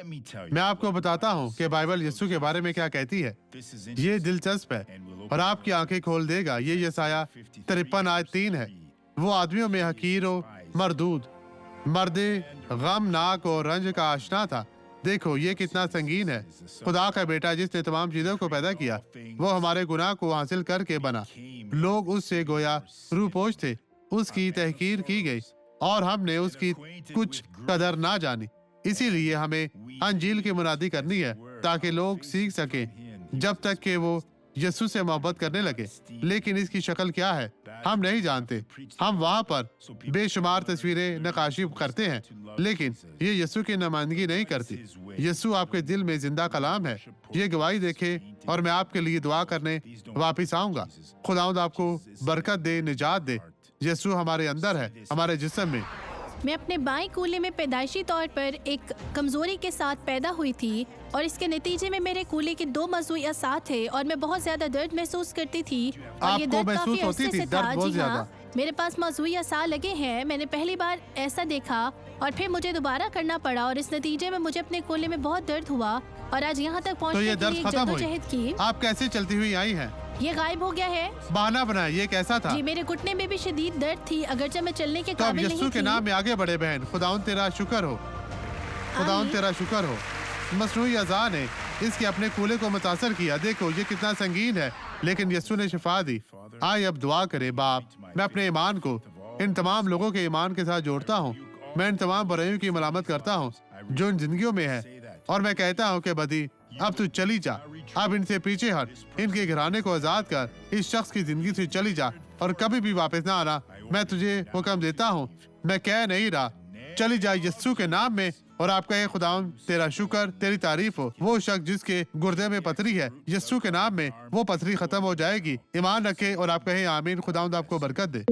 میں آپ کو بتاتا ہوں کہ بائبل یسوع کے بارے میں کیا کہتی ہے۔ یہ دلچسپ ہے اور آپ کی آنکھیں کھول دے گا۔ یہ یسایہ 53:3 ہے۔ وہ آدمیوں میں حقیر و مردود، مرد غمناک اور رنج کا آشنا تھا۔ دیکھو یہ کتنا سنگین ہے۔ خدا کا بیٹا جس نے تمام چیزوں کو پیدا کیا، وہ ہمارے گناہ کو حاصل کر کے بنا۔ لوگ اس سے گویا روپوش تھے، اس کی تحقیر کی گئی اور ہم نے اس کی کچھ قدر نہ جانی۔ اسی لیے ہمیں انجیل کی منادی کرنی ہے تاکہ لوگ سیکھ سکیں جب تک کہ وہ یسوع سے محبت کرنے لگے۔ لیکن اس کی شکل کیا ہے ہم نہیں جانتے۔ ہم وہاں پر بے شمار تصویریں نقاشی کرتے ہیں، لیکن یہ یسوع کی نمائندگی نہیں کرتی۔ یسوع آپ کے دل میں زندہ کلام ہے۔ یہ گواہی دیکھے اور میں آپ کے لیے دعا کرنے واپس آؤں گا۔ خداوند آپ کو برکت دے، نجات دے۔ یسوع ہمارے اندر ہے، ہمارے جسم میں۔ میں اپنے بائیں کولے میں پیدائشی طور پر ایک کمزوری کے ساتھ پیدا ہوئی تھی اور اس کے نتیجے میں میرے کولے کے 2 مزوئی اعصاب تھے اور میں بہت زیادہ درد محسوس کرتی تھی اور یہ درد کافی عرصے سے تھا۔ جی ہاں، میرے پاس مزوئی اعصاب لگے ہیں۔ میں نے پہلی بار ایسا دیکھا اور پھر مجھے دوبارہ کرنا پڑا اور اس نتیجے میں مجھے اپنے کولے میں بہت درد ہوا اور آج یہاں تک پہنچنے کے لیے جدوجہد کی۔ آپ کیسے چلتی ہوئی آئی ہیں؟ یہ غائب ہو گیا ہے۔ بہانہ بنائے، یہ کیسا تھا؟ جی میرے گھٹنے میں بھی شدید درد تھی، اگرچہ میں چلنے کے قابل نہیں تھی۔ یسوع کے نام میں آگے بڑھے بہن۔ خداوند تیرا شکر ہو، خداوند تیرا شکر ہو۔ مصنوعی اعضاء نے اس کے اپنے کولے کو متاثر کیا۔ دیکھو یہ کتنا سنگین ہے، لیکن یسوع نے شفا دی۔ آئے اب دعا کرے۔ باپ، میں اپنے ایمان کو ان تمام لوگوں کے ایمان کے ساتھ جوڑتا ہوں۔ میں ان تمام برائیوں کی ملامت کرتا ہوں جو ان زندگیوں میں ہے، اور میں کہتا ہوں کہ بدی اب تو چلی جا، اب ان سے پیچھے ہٹ، ان کے گھرانے کو آزاد کر، اس شخص کی زندگی سے چلی جا اور کبھی بھی واپس نہ آنا۔ میں تجھے حکم دیتا ہوں، میں کہہ نہیں رہا، چلی جا یسوع کے نام میں۔ اور آپ کہے خداوند تیرا شکر، تیری تعریف ہو۔ وہ شخص جس کے گردے میں پتھری ہے، یسوع کے نام میں وہ پتھری ختم ہو جائے گی۔ ایمان رکھے اور آپ کہیں آمین۔ خداوند آپ کو برکت دے۔